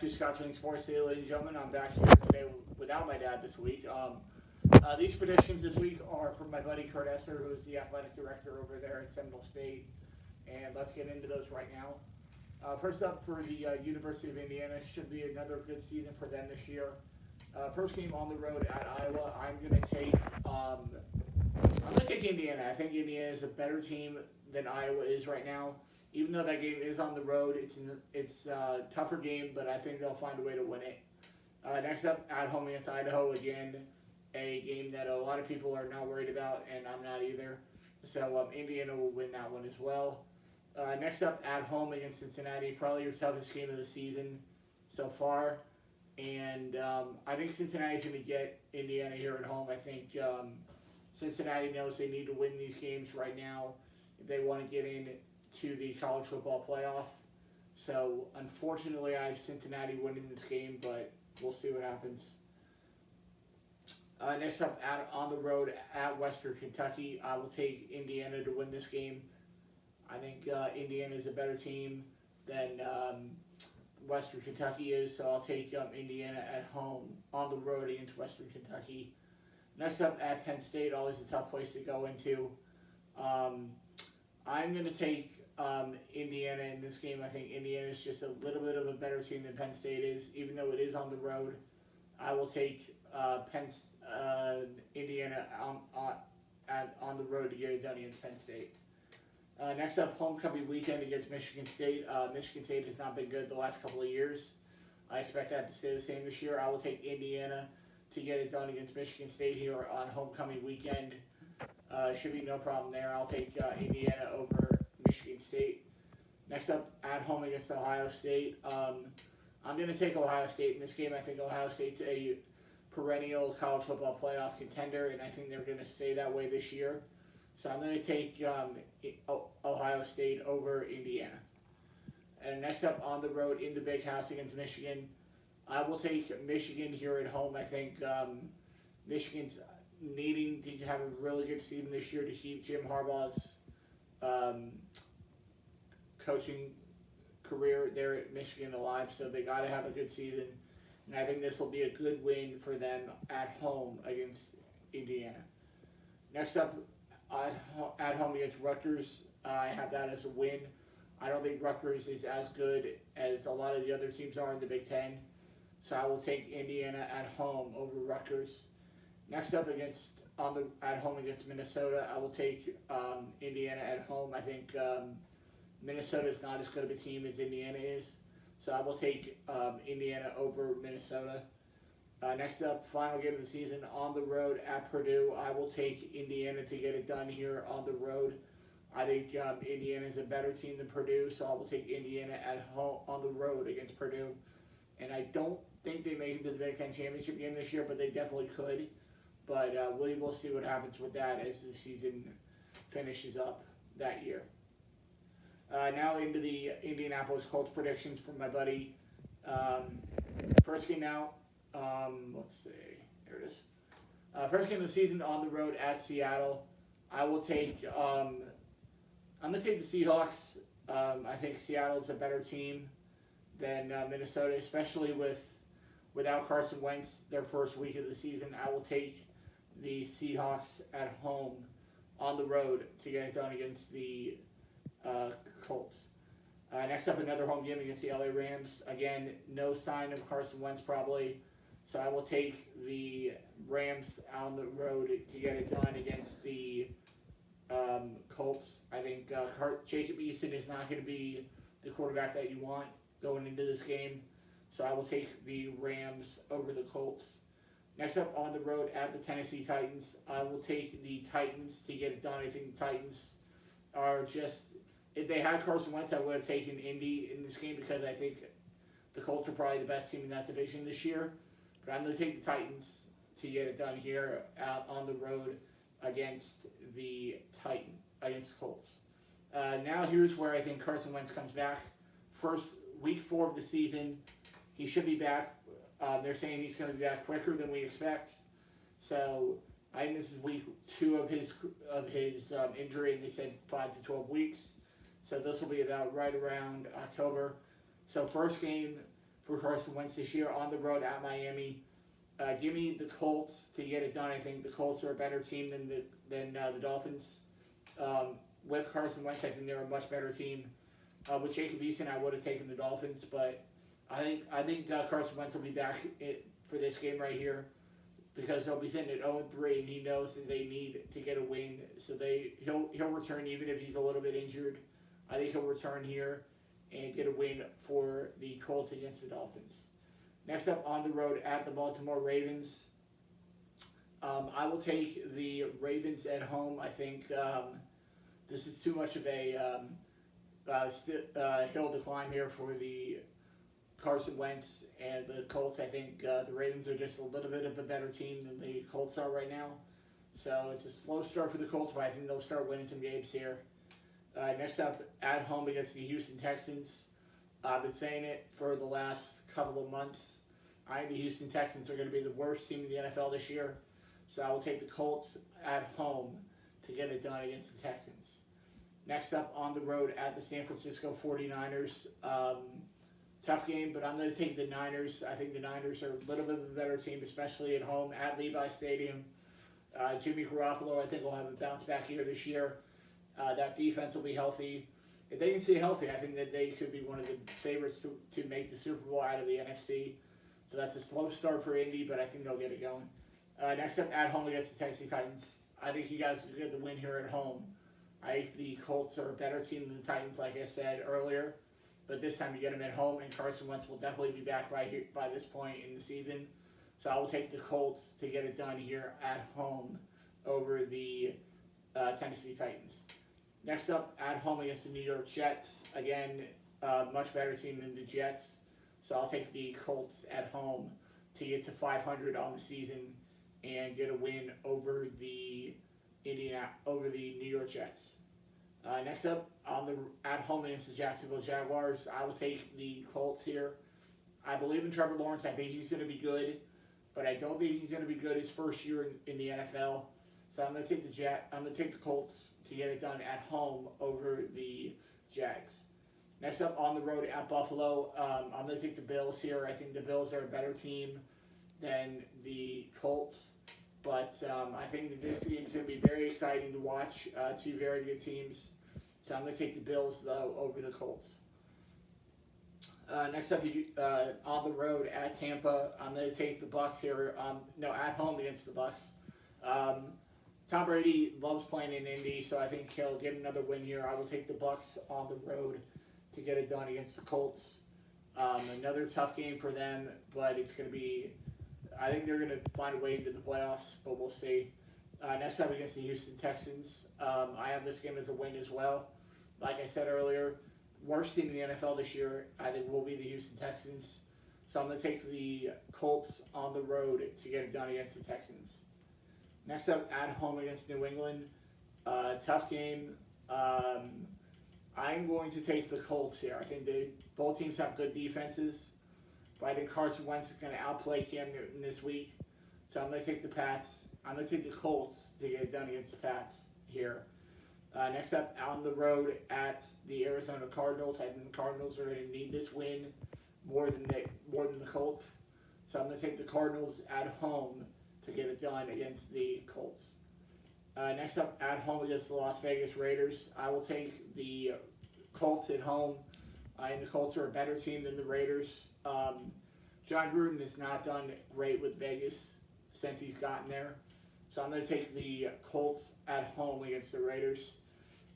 to Scott Swing Sports today, ladies and gentlemen. I'm back here today without my dad this week. These predictions this week are from my buddy Kurt Esser, who is the athletic director over there at Seminole State. And let's get into those right now. First up for the University of Indiana, should be another good season for them this year. First game on the road at Iowa. I'm gonna take Indiana. I think Indiana is a better team than Iowa is right now. Even though that game is on the road, it's a tougher game, but I think they'll find a way to win it. Next up, at home against Idaho again, a game that a lot of people are not worried about, and I'm not either. So Indiana will win that one as well. Next up, at home against Cincinnati, probably your toughest game of the season so far. And I think Cincinnati's going to get Indiana here at home. I think Cincinnati knows they need to win these games right now if they want to get into the college football playoff. So unfortunately, I have Cincinnati winning this game, but we'll see what happens. Next up, on the road at Western Kentucky, I will take Indiana to win this game. I think Indiana is a better team than Western Kentucky is, so I'll take Indiana at home on the road against Western Kentucky. Next up, at Penn State, always a tough place to go into. I'm going to take Indiana in this game. I think Indiana is just a little bit of a better team than Penn State is, even though it is on the road. I will take Indiana on the road to get it done against Penn State. Next up, homecoming weekend against Michigan State. Michigan State has not been good the last couple of years. I expect that to stay the same this year. I will take Indiana to get it done against Michigan State here on homecoming weekend. Should be no problem there. I'll take Indiana over Michigan State. Next up, at home against Ohio State. I'm going to take Ohio State in this game. I think Ohio State's a perennial college football playoff contender, and I think they're going to stay that way this year. So I'm going to take Ohio State over Indiana. And next up, on the road in the Big House against Michigan, I will take Michigan here at home. I think Michigan's needing to have a really good season this year to keep Jim Harbaugh's coaching career there at Michigan alive. So they got to have a good season. And I think this will be a good win for them at home against Indiana. Next up, at home against Rutgers, I have that as a win. I don't think Rutgers is as good as a lot of the other teams are in the Big Ten. So I will take Indiana at home over Rutgers. Next up, at home against Minnesota, I will take Indiana at home. I think Minnesota is not as good of a team as Indiana is. So I will take Indiana over Minnesota. Next up, final game of the season on the road at Purdue. I will take Indiana to get it done here on the road. I think Indiana is a better team than Purdue, so I will take Indiana at home on the road against Purdue. And I don't think they make it to the Big Ten championship game this year, but they definitely could. But we will see what happens with that as the season finishes up that year. Now into the Indianapolis Colts predictions from my buddy. First game out. Let's see. There it is. First game of the season on the road at Seattle. I will take. I'm gonna take the Seahawks. I think Seattle's a better team than Minnesota, especially without Carson Wentz their first week of the season. I will take the Seahawks at home on the road to get it done against the Colts. Next up, another home game against the LA Rams. Again, no sign of Carson Wentz probably. So I will take the Rams on the road to get it done against the Colts. I think Jacob Eason is not going to be the quarterback that you want going into this game. So I will take the Rams over the Colts. Next up, on the road at the Tennessee Titans, I will take the Titans to get it done. I think the Titans are just, if they had Carson Wentz, I would have taken Indy in this game because I think the Colts are probably the best team in that division this year. But I'm going to take the Titans to get it done here out on the road against the Colts. Now here's where I think Carson Wentz comes back. First, week 4 of the season, he should be back. They're saying he's going to be back quicker than we expect. So I think this is week 2 of his injury, and they said 5 to 12 weeks. So this will be about right around October. So first game for Carson Wentz this year on the road at Miami. Give me the Colts to get it done. I think the Colts are a better team than the Dolphins. With Carson Wentz, I think they're a much better team. With Jacob Eason, I would have taken the Dolphins, but I think Carson Wentz will be back for this game right here because they'll be sitting at 0-3, and he knows that they need to get a win. So he'll return even if he's a little bit injured. I think he'll return here and get a win for the Colts against the Dolphins. Next up on the road at the Baltimore Ravens. I will take the Ravens at home. I think this is too much of a hill to climb here for the Carson Wentz and the Colts. I think the Ravens are just a little bit of a better team than the Colts are right now. So it's a slow start for the Colts, but I think they'll start winning some games here. Next up, at home against the Houston Texans. I've been saying it for the last couple of months. I think the Houston Texans are going to be the worst team in the NFL this year. So I will take the Colts at home to get it done against the Texans. Next up on the road at the San Francisco 49ers. Tough game, but I'm going to take the Niners. I think the Niners are a little bit of a better team, especially at home at Levi Stadium. Jimmy Garoppolo, I think, will have a bounce back here this year. That defense will be healthy. If they can stay healthy, I think that they could be one of the favorites to make the Super Bowl out of the NFC. So that's a slow start for Indy, but I think they'll get it going. Next up, at home against the Tennessee Titans. I think you guys will get the win here at home. I think the Colts are a better team than the Titans, like I said earlier. But this time you get them at home, and Carson Wentz will definitely be back right here by this point in the season. So I will take the Colts to get it done here at home over the Tennessee Titans. Next up, at home against the New York Jets. Again, much better team than the Jets. So I'll take the Colts at home to get to 500 on the season and get a win over the New York Jets. Next up, at home against the Jacksonville Jaguars, I will take the Colts here. I believe in Trevor Lawrence. I think he's going to be good, but I don't think he's going to be good his first year in the NFL. So I'm going to take the Colts to get it done at home over the Jags. Next up on the road at Buffalo, I'm going to take the Bills here. I think the Bills are a better team than the Colts, but I think that this game is going to be very exciting to watch. Two very good teams. So I'm going to take the Bills, though, over the Colts. Next up, on the road at Tampa, I'm going to take the Bucs here. At home against the Bucs. Tom Brady loves playing in Indy, so I think he'll get another win here. I will take the Bucs on the road to get it done against the Colts. Another tough game for them, but it's going to be. I think they're going to find a way into the playoffs, but we'll see. Next up against the Houston Texans, I have this game as a win as well. Like I said earlier, worst team in the NFL this year, I think, will be the Houston Texans. So I'm going to take the Colts on the road to get it done against the Texans. Next up, at home against New England, tough game. I'm going to take the Colts here. I think both teams have good defenses, but I think Carson Wentz is going to outplay Cam Newton this week. So I'm going to take the Pats. I'm going to take the Colts to get it done against the Pats here. Next up, on the road at the Arizona Cardinals. I think the Cardinals are going to need this win more than the Colts. So I'm going to take the Cardinals at home to get it done against the Colts. Next up, at home against the Las Vegas Raiders. I will take the Colts at home. And the Colts are a better team than the Raiders. John Gruden has not done great with Vegas since he's gotten there. So I'm going to take the Colts at home against the Raiders.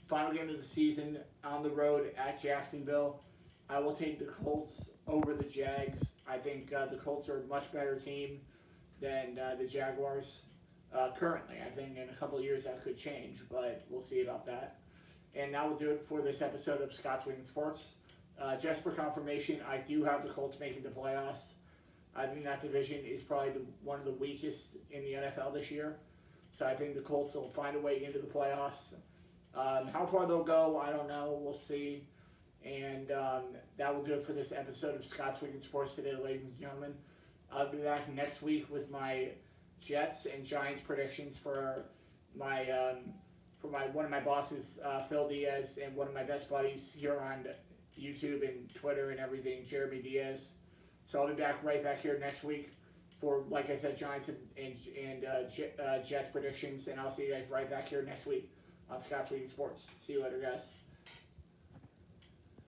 Final game of the season, on the road at Jacksonville. I will take the Colts over the Jags. I think the Colts are a much better team than the Jaguars currently. I think in a couple of years that could change, but we'll see about that. And that will do it for this episode of Scott's Weekend Sports. Just for confirmation, I do have the Colts making the playoffs. I think that division is probably one of the weakest in the NFL this year. So I think the Colts will find a way into the playoffs. How far they'll go, I don't know. We'll see. And that will do it for this episode of Scott's Weekend Sports today, ladies and gentlemen. I'll be back next week with my Jets and Giants predictions for one of my bosses, Phil Diaz, and one of my best buddies here on YouTube and Twitter and everything, Jeremy Diaz. So I'll be right back here next week for, like I said, Giants and Jets predictions, and I'll see you guys right back here next week on Scott's Reading Sports. See you later, guys.